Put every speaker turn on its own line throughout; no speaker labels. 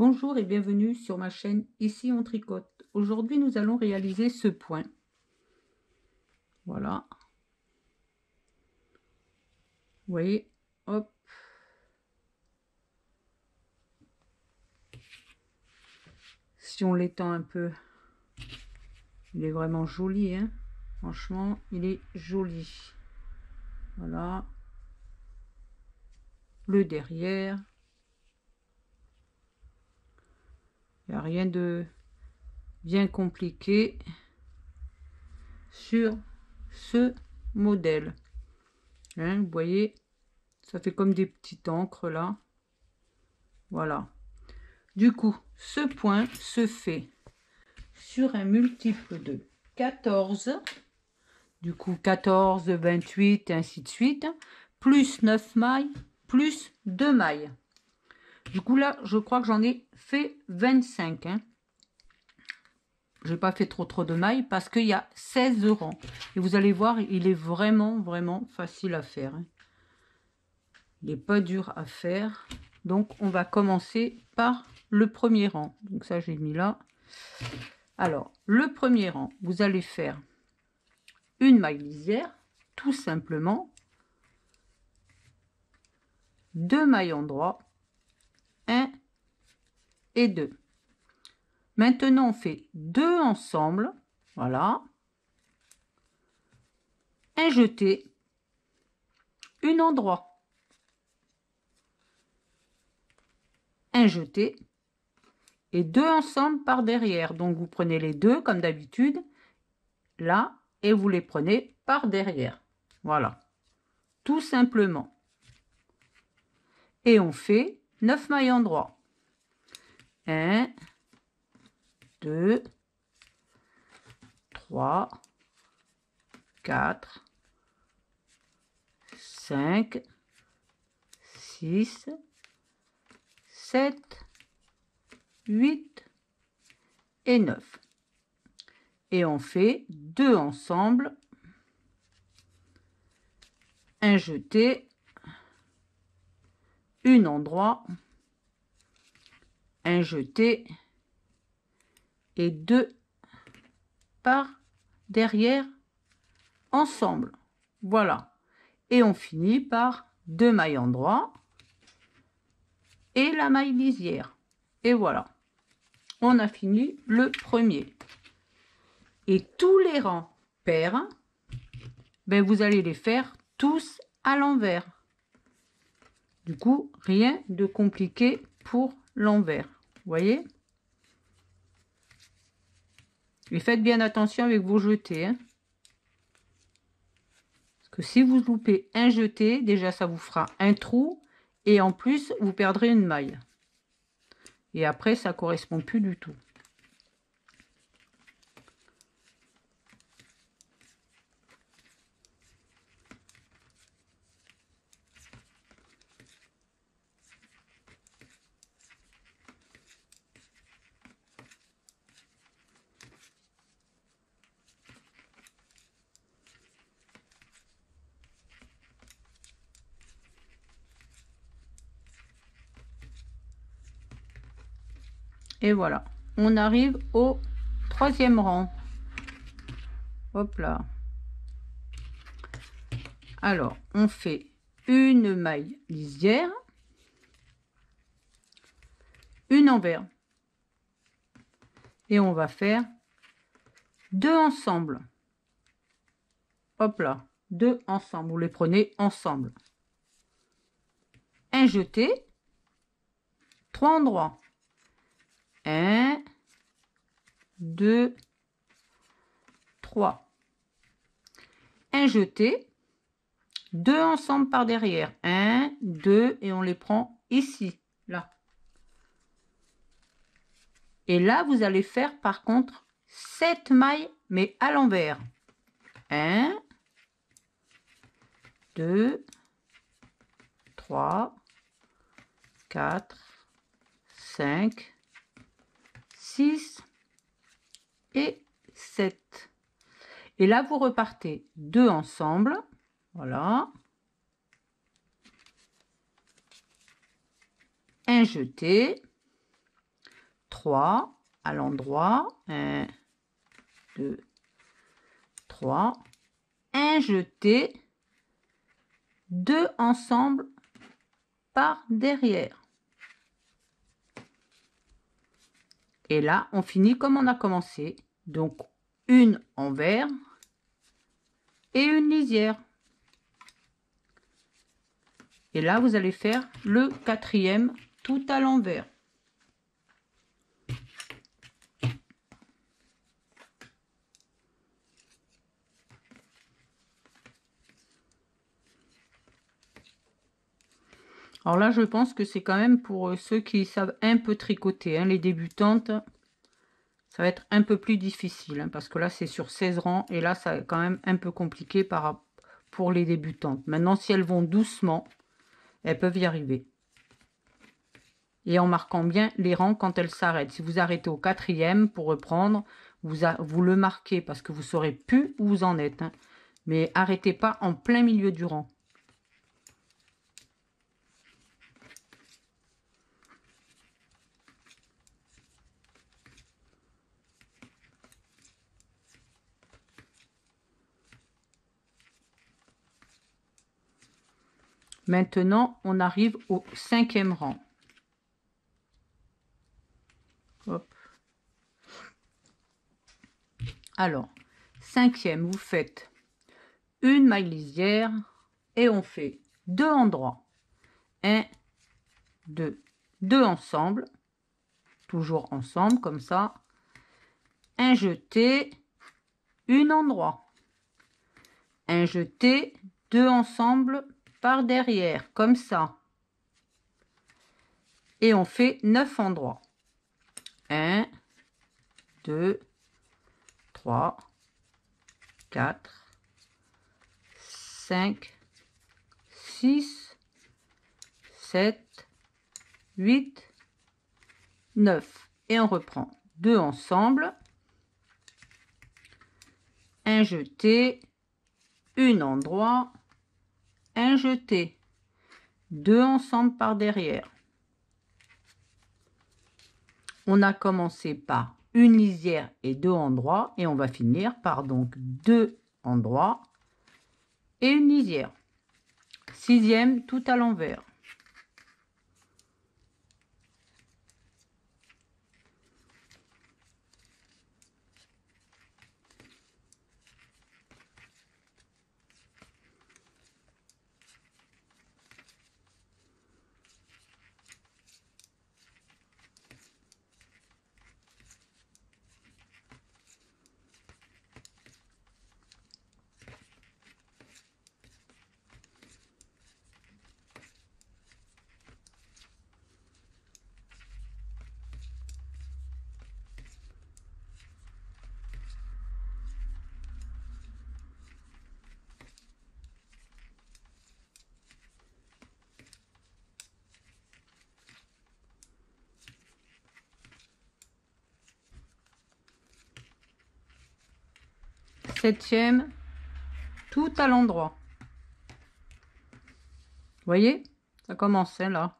Bonjour et bienvenue sur ma chaîne Ici on tricote. Aujourd'hui nous allons réaliser ce point. Voilà. Vous voyez, hop. Si on l'étend un peu, il est vraiment joli, hein. Franchement, il est joli. Voilà. Le derrière. Il n'y a rien de bien compliqué sur ce modèle. Hein, vous voyez, ça fait comme des petites encres là. Voilà. Du coup, ce point se fait sur un multiple de 14. Du coup, 14, 28, et ainsi de suite. Plus 9 mailles, plus 2 mailles. Du coup, là, je crois que j'en ai fait 25. Hein. Je n'ai pas fait trop de mailles parce qu'il y a 16 rangs. Et vous allez voir, il est vraiment facile à faire. Hein. Il n'est pas dur à faire. Donc, on va commencer par le premier rang. Donc, ça, j'ai mis là. Alors, le premier rang, vous allez faire une maille lisière, tout simplement. 2 mailles endroits. 1 et 2. Maintenant, on fait 2 ensemble. Voilà. Un jeté. Une endroit. Un jeté. Et 2 ensemble par derrière. Donc, vous prenez les deux comme d'habitude. Là. Et vous les prenez par derrière. Voilà. Tout simplement. Et on fait 9 mailles endroits. 1, 2, 3, 4, 5, 6, 7, 8 et 9. Et on fait 2 ensemble, un jeté, une endroit, un jeté et 2 par derrière ensemble. Voilà. Et on finit par 2 mailles endroit et la maille lisière. Et voilà. On a fini le premier. Et tous les rangs pairs, ben vous allez les faire tous à l'envers. Du coup, rien de compliqué pour l'envers. Vous voyez? Et faites bien attention avec vos jetés. Hein. Parce que si vous loupez un jeté, déjà ça vous fera un trou. Et en plus, vous perdrez une maille. Et après, ça ne correspond plus du tout. Et voilà, on arrive au troisième rang. Hop là. Alors, on fait une maille lisière, une envers. Et on va faire 2 ensemble. Hop là, 2 ensemble. Vous les prenez ensemble. Un jeté, 3 endroits. 1, 2, 3. Un jeté, 2 ensemble par derrière. 1, 2 et on les prend ici, là. Et là, vous allez faire par contre 7 mailles, mais à l'envers. 1, 2, 3, 4, 5, 6 et 7. Et là, vous repartez 2 ensemble. Voilà. Un jeté. 3 à l'endroit. 1, 2, 3. Un jeté, 2 ensemble par derrière. Et là, on finit comme on a commencé. Donc, une envers et une lisière. Et là, vous allez faire le 4e tout à l'envers. Alors là, je pense que c'est quand même pour ceux qui savent un peu tricoter. Hein, les débutantes, ça va être un peu plus difficile. Hein, parce que là, c'est sur 16 rangs. Et là, ça quand même un peu compliqué pour les débutantes. Maintenant, si elles vont doucement, elles peuvent y arriver. Et en marquant bien les rangs quand elles s'arrêtent. Si vous arrêtez au 4e pour reprendre, vous le marquez parce que vous saurez plus où vous en êtes. Hein. Mais arrêtez pas en plein milieu du rang. Maintenant, on arrive au 5e rang. Hop. Alors, 5e, vous faites une maille lisière et on fait 2 endroits. 1, 2, 2 ensemble. Toujours ensemble, comme ça. Un jeté, une endroit. Un jeté, 2 ensemble par derrière, comme ça. Et on fait 9 endroits. 1, 2, 3, 4, 5, 6, 7, 8, 9. Et on reprend 2 ensemble. Un jeté, une endroit, un jeté. 2 ensemble par derrière. On a commencé par une lisière et 2 endroits et on va finir par donc 2 endroits et une lisière. 6e tout à l'envers. Septième tout à l'endroit. Vous voyez, ça commence hein, là.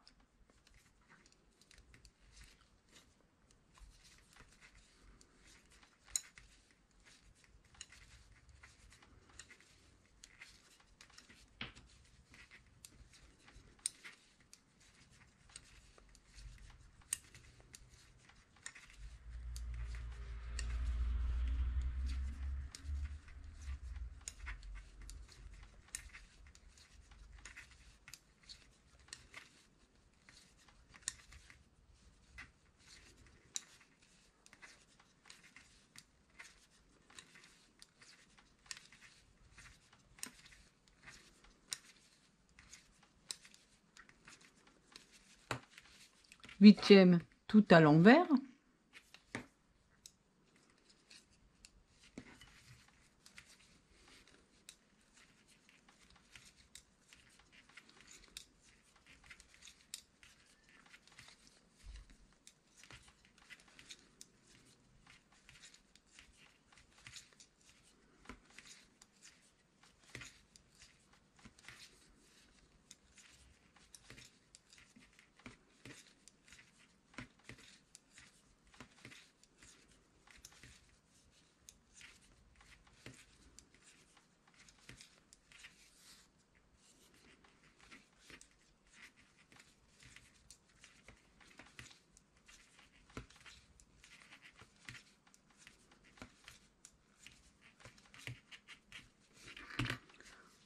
Huitième tout à l'envers.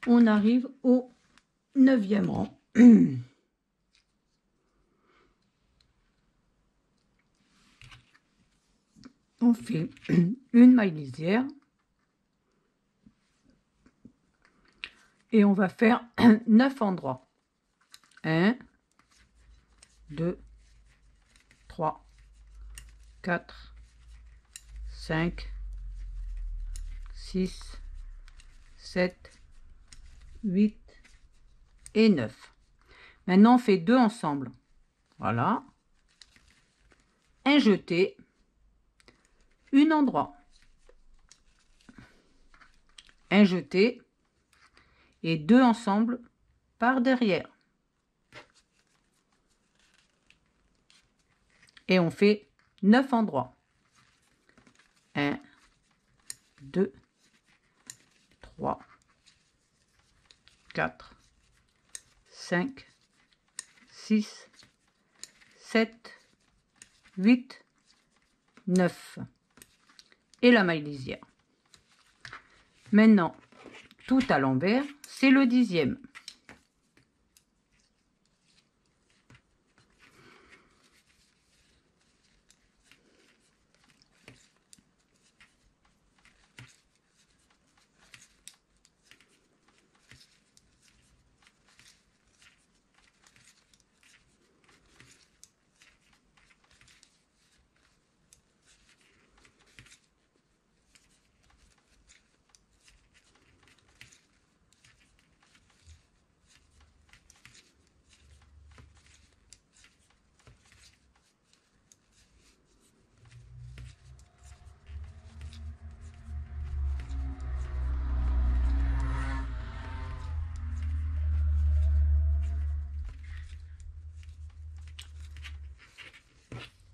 on arrive au 9e rang. On fait une maille lisière et on va faire 9 endroits. 1, 2, 3, 4, 5, 6, 7, 8 et 9. Maintenant, on fait 2 ensemble. Voilà. Un jeté, un endroit. Un jeté et 2 ensemble par derrière. Et on fait 9 endroits. 1, 2, 3, 4, 5, 6, 7, 8, 9. Et la maille lisière. Maintenant, tout à l'envers, c'est le 10e.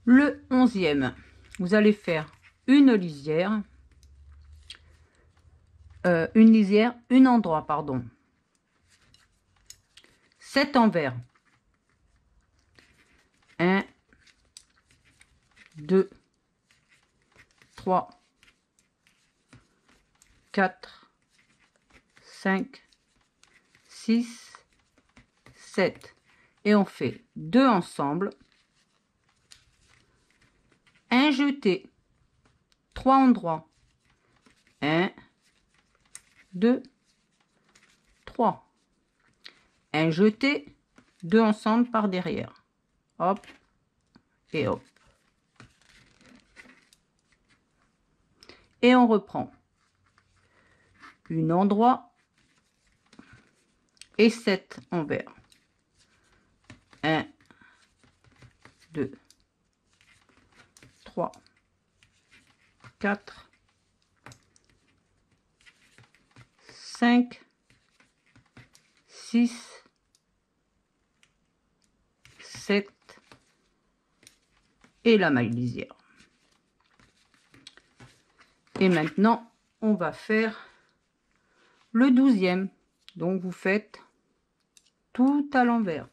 Le 11e, vous allez faire une lisière, un endroit, pardon. 7 envers. 1, 2, 3, 4, 5, 6, 7. Et on fait 2 ensemble. Un jeté, 3 endroits. 1, 2, 3. Un jeté, 2 ensemble par derrière. Hop et hop. Et on reprend. Un endroit et 7 envers. 1, 2, 3, 4, 5, 6, 7 et la maille lisière. Et maintenant, on va faire le 12e. Donc, vous faites tout à l'envers.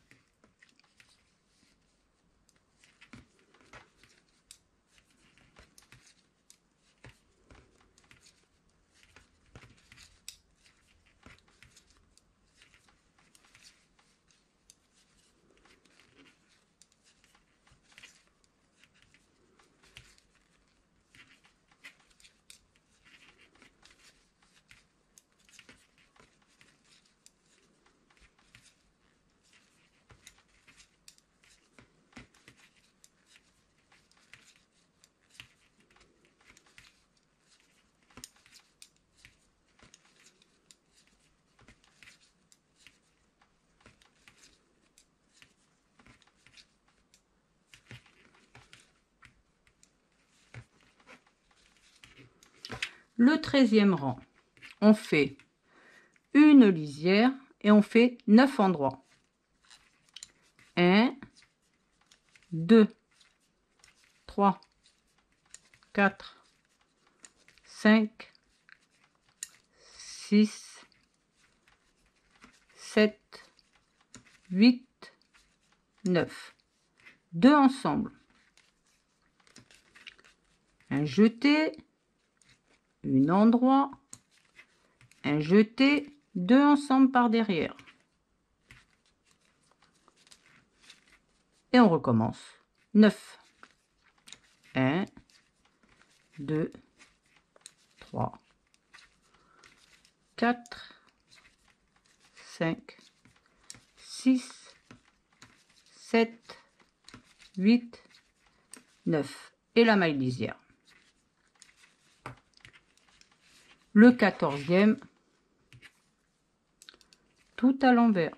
Le 13e rang, on fait une lisière et on fait 9 endroits. 1, 2, 3, 4, 5, 6, 7, 8, 9. 2 ensemble. Un jeté, un endroit, un jeté 2 ensemble par derrière. Et on recommence. 9. 1, 2, 3, 4, 5, 6, 7, 8, 9. Et la maille lisière. Le 14e, tout à l'envers.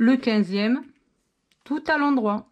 Le 15e, tout à l'endroit.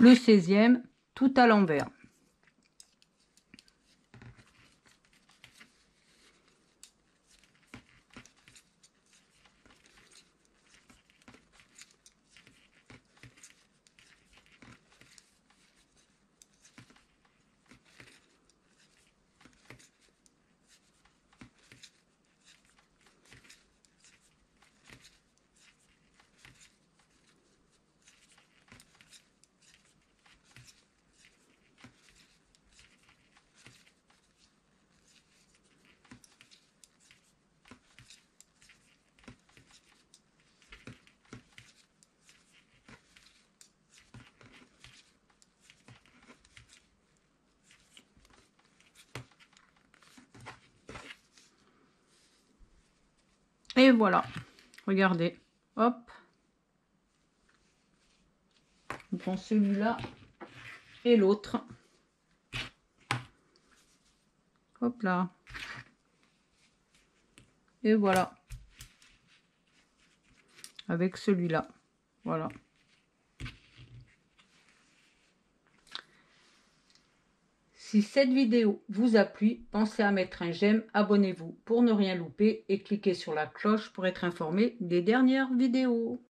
Le 16e, tout à l'envers. Et voilà, regardez, hop, on prend celui-là et l'autre, hop là, et voilà, avec celui-là, voilà. Si cette vidéo vous a plu, pensez à mettre un j'aime, abonnez-vous pour ne rien louper et cliquez sur la cloche pour être informé des dernières vidéos.